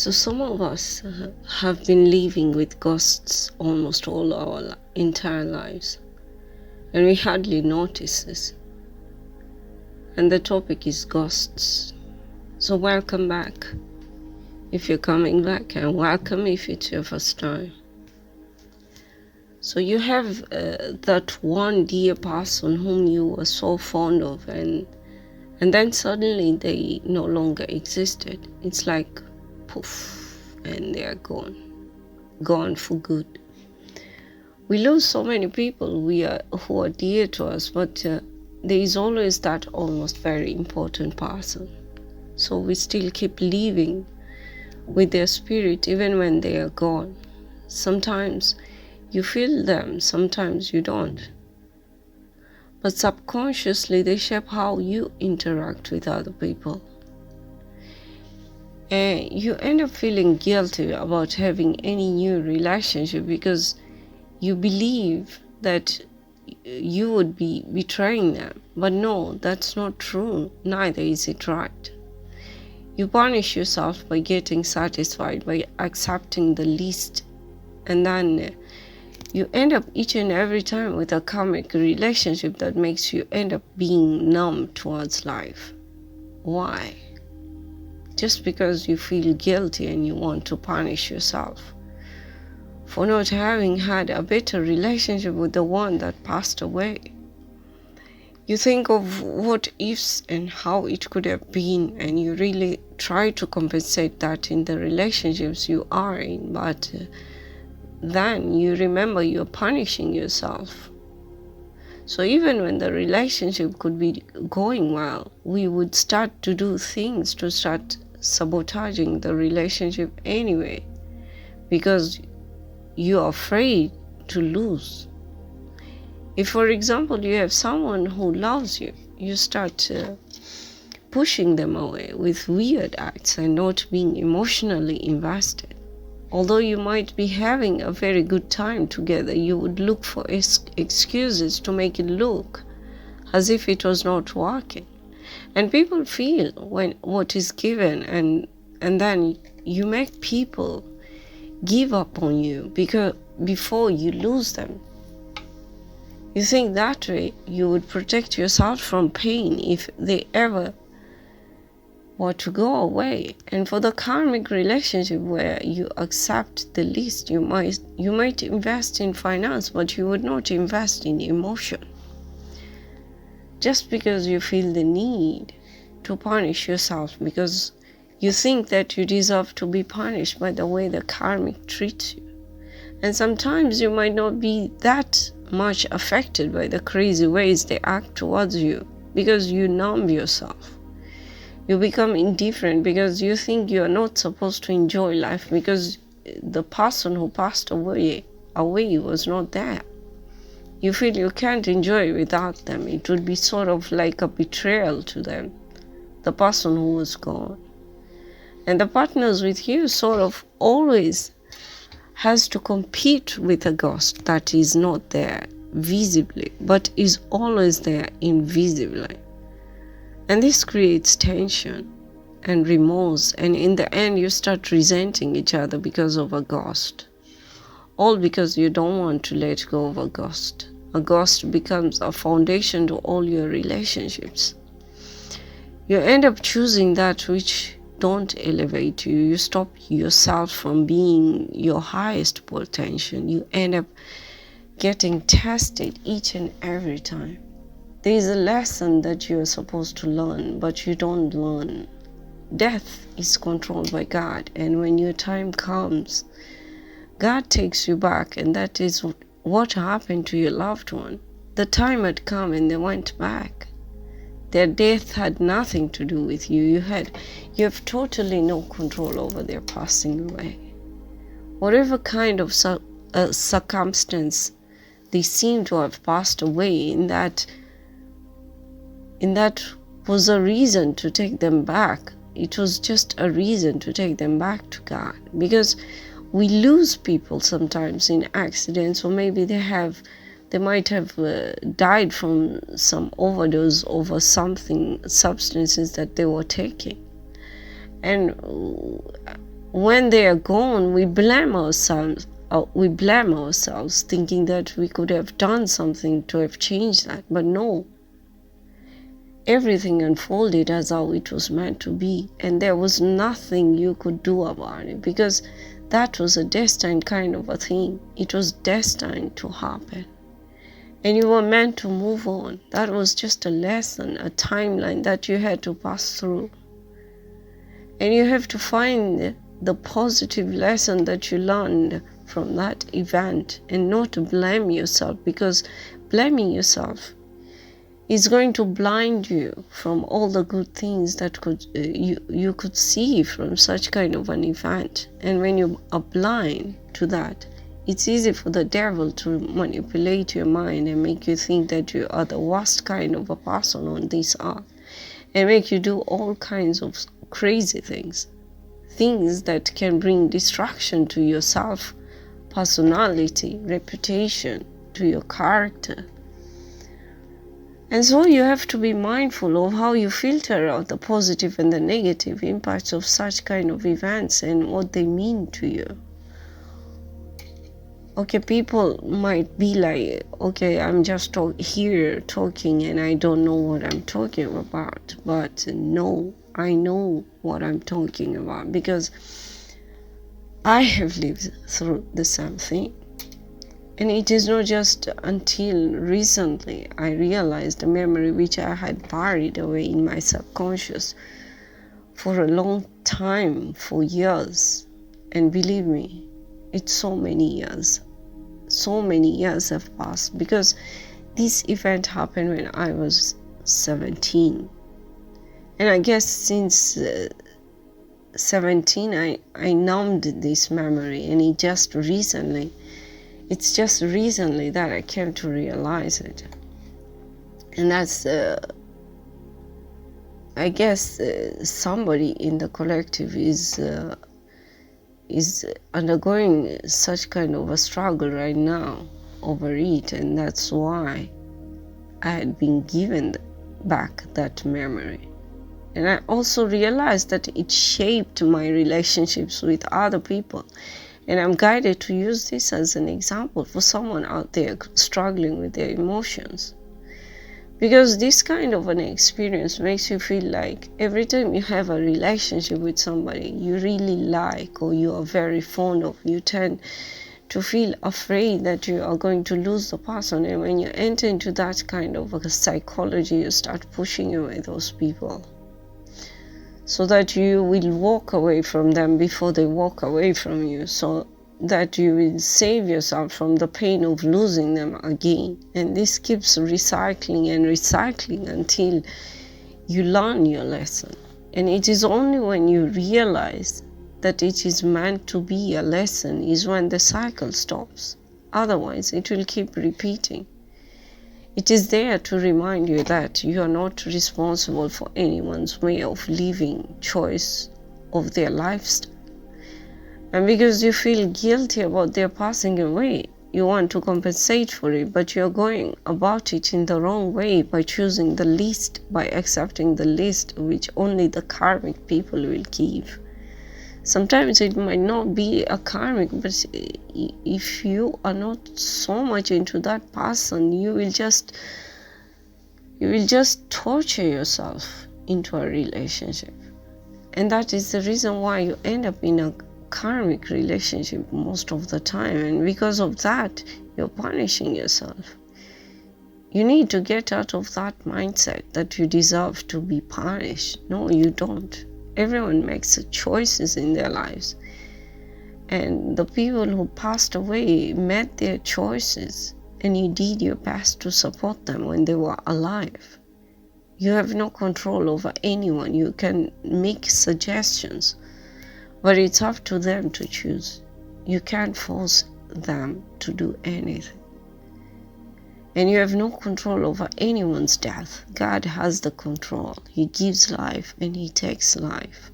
So some of us have been living with ghosts almost all our entire lives, and we hardly notice this. And the topic is ghosts. So welcome back if you're coming back, and welcome if it's your first time. So you have that one dear person whom you were so fond of, and then suddenly they no longer existed. It's like poof, and they are gone for good. We lose so many people who are dear to us, but there is always that almost very important person. So we still keep living with their spirit even when they are gone. Sometimes you feel them, sometimes you don't. But subconsciously they shape how you interact with other people. And you end up feeling guilty about having any new relationship because you believe that you would be betraying them. But no, that's not true. Neither is it right. You punish yourself by getting satisfied, by accepting the least, and then you end up each and every time with a karmic relationship that makes you end up being numb towards life. Why? Just because you feel guilty and you want to punish yourself for not having had a better relationship with the one that passed away. You think of what ifs and how it could have been, and you really try to compensate that in the relationships you are in, but then you remember you're punishing yourself. So even when the relationship could be going well, we would start to do things to start sabotaging the relationship anyway, because you're afraid to lose. If, for example, you have someone who loves you, you start pushing them away with weird acts and not being emotionally invested. Although you might be having a very good time together, you would look for excuses to make it look as if it was not working. And people feel when what is given, and then you make people give up on you because before you lose them. You think that way you would protect yourself from pain if they ever were to go away. And for the karmic relationship where you accept the least, you might invest in finance, but you would not invest in emotion. Just because you feel the need to punish yourself because you think that you deserve to be punished by the way the karmic treats you. And sometimes you might not be that much affected by the crazy ways they act towards you because you numb yourself. You become indifferent because you think you are not supposed to enjoy life because the person who passed away was not there. You feel you can't enjoy without them. It would be sort of like a betrayal to them, the person who was gone. And the partners with you sort of always has to compete with a ghost that is not there visibly, but is always there invisibly. And this creates tension and remorse, and in the end you start resenting each other because of a ghost. All because you don't want to let go of a ghost. A ghost becomes a foundation to all your relationships. You end up choosing that which don't elevate you. You stop yourself from being your highest potential. You end up getting tested each and every time. There is a lesson that you are supposed to learn, but you don't learn. Death is controlled by God, and when your time comes, God takes you back, and that is what happened to your loved one. The time had come and they went back. Their death had nothing to do with you. You have totally no control over their passing away. Whatever kind of circumstance they seem to have passed away in, that was a reason to take them back. It was just a reason to take them back to God. Because we lose people sometimes in accidents, or maybe they might have died from some overdose over substances that they were taking. And when they are gone, we blame ourselves. We blame ourselves, thinking that we could have done something to have changed that. But no, everything unfolded as how it was meant to be, and there was nothing you could do about it, because that was a destined kind of a thing. It was destined to happen, and you were meant to move on. That was just a lesson, a timeline that you had to pass through, and you have to find the positive lesson that you learned from that event and not to blame yourself, because blaming yourself is going to blind you from all the good things that you could see from such kind of an event. And when you are blind to that, it's easy for the devil to manipulate your mind and make you think that you are the worst kind of a person on this earth, and make you do all kinds of crazy things that can bring destruction to yourself, personality, reputation, to your character. And so you have to be mindful of how you filter out the positive and the negative impacts of such kind of events and what they mean to you. Okay, people might be like, okay, I'm just here talking and I don't know what I'm talking about. But no, I know what I'm talking about, because I have lived through the same thing. And it is not just until recently I realized a memory which I had buried away in my subconscious for a long time, for years. And believe me, it's so many years. So many years have passed, because this event happened when I was 17. And I guess since 17, I numbed this memory, and it's just recently that I came to realize it. And that's, I guess, somebody in the collective is undergoing such kind of a struggle right now over it, and that's why I had been given back that memory. And I also realized that it shaped my relationships with other people. And I'm guided to use this as an example for someone out there struggling with their emotions. Because this kind of an experience makes you feel like every time you have a relationship with somebody you really like or you are very fond of, you tend to feel afraid that you are going to lose the person. And when you enter into that kind of a psychology, you start pushing away those people, so that you will walk away from them before they walk away from you, so that you will save yourself from the pain of losing them again. And this keeps recycling and recycling until you learn your lesson. And it is only when you realize that it is meant to be a lesson is when the cycle stops. Otherwise, it will keep repeating. It is there to remind you that you are not responsible for anyone's way of living, choice of their lifestyle. And because you feel guilty about their passing away, you want to compensate for it, but you're going about it in the wrong way by choosing the least, by accepting the least which only the karmic people will give. Sometimes it might not be a karmic, but if you are not so much into that person, you will just torture yourself into a relationship. And that is the reason why you end up in a karmic relationship most of the time. And because of that, you're punishing yourself. You need to get out of that mindset that you deserve to be punished. No, you don't. Everyone makes choices in their lives, and the people who passed away made their choices, and you did your best to support them when they were alive. You have no control over anyone. You can make suggestions, but it's up to them to choose. You can't force them to do anything. And you have no control over anyone's death. God has the control. He gives life and He takes life.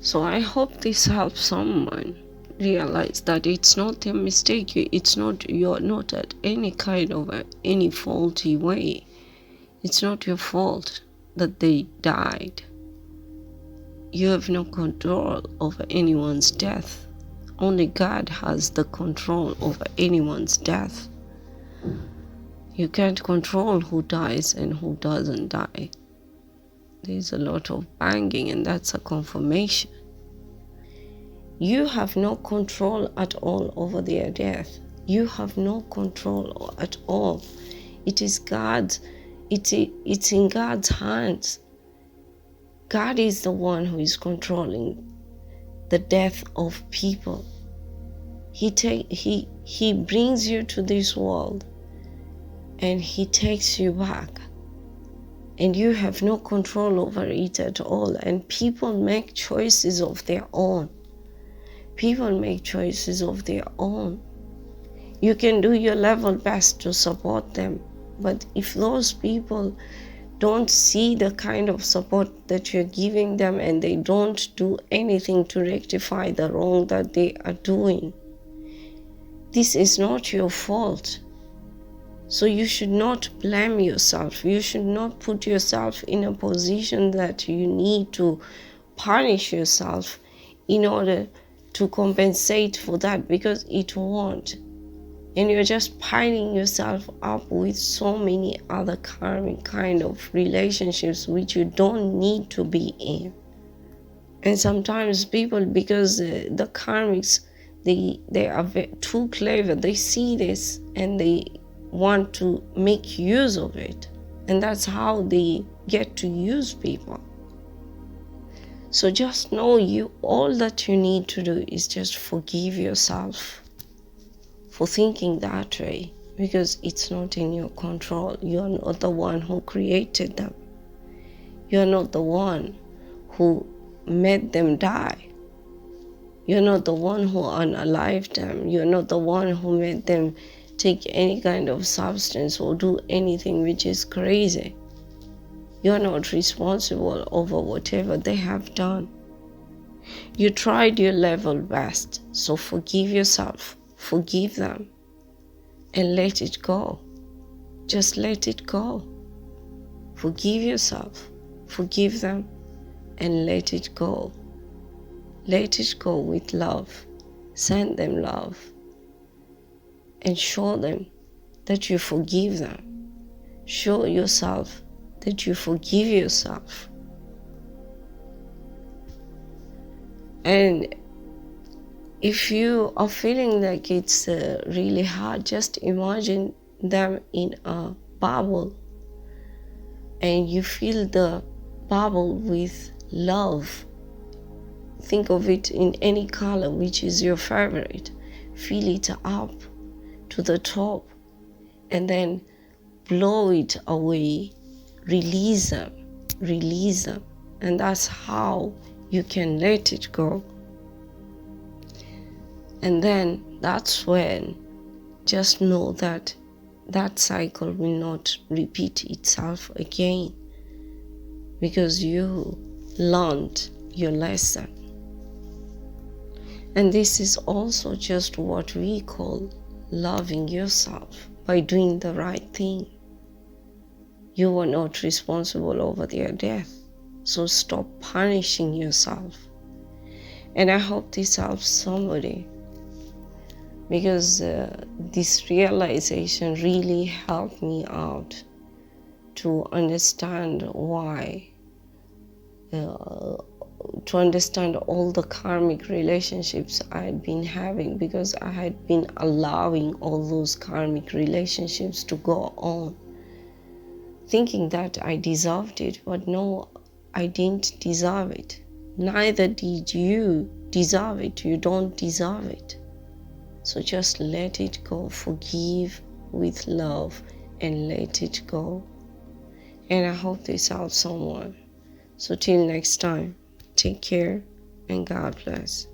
So I hope this helps someone realize that it's not a mistake. You're not at any kind of any faulty way. It's not your fault that they died. You have no control over anyone's death. Only God has the control over anyone's death. You can't control who dies and who doesn't die. There's a lot of banging, and that's a confirmation. You have no control at all over their death. You have no control at all. It is God's. It's in God's hands. God is the one who is controlling the death of people. He brings you to this world and he takes you back, and you have no control over it at all. And people make choices of their own. People make choices of their own. You can do your level best to support them, but if those people don't see the kind of support that you're giving them, and they don't do anything to rectify the wrong that they are doing, this is not your fault. So you should not blame yourself. You should not put yourself in a position that you need to punish yourself in order to compensate for that, because it won't. And you're just piling yourself up with so many other karmic kind of relationships which you don't need to be in. And sometimes people, because the karmics, they are too clever, they see this and they want to make use of it, and that's how they get to use people. So just know, all that you need to do is just forgive yourself for thinking that way, because it's not in your control. You're not the one who created them. You're not the one who made them die. You're not the one who unalived them. You're not the one who made them take any kind of substance or do anything which is crazy. You're not responsible over whatever they have done. You tried your level best, so forgive yourself, forgive them, and let it go. Just let it go. Forgive yourself, forgive them, and let it go. Let it go with love. Send them love. And show them that you forgive them. Show yourself that you forgive yourself. And if you are feeling like it's really hard, just imagine them in a bubble, and you fill the bubble with love. Think of it in any color which is your favorite. Fill it up to the top, and then blow it away. Release them, and that's how you can let it go. And then that's when, just know that that cycle will not repeat itself again, because you learned your lesson. And this is also just what we call loving yourself by doing the right thing. You were not responsible over their death, so stop punishing yourself. And I hope this helps somebody, because this realization really helped me out to understand why, to understand all the karmic relationships I had been having, because I had been allowing all those karmic relationships to go on, thinking that I deserved it. But no, I didn't deserve it. Neither did you deserve it. You don't deserve it. So just let it go. Forgive with love and let it go. And I hope this helps someone. So till next time, take care and God bless.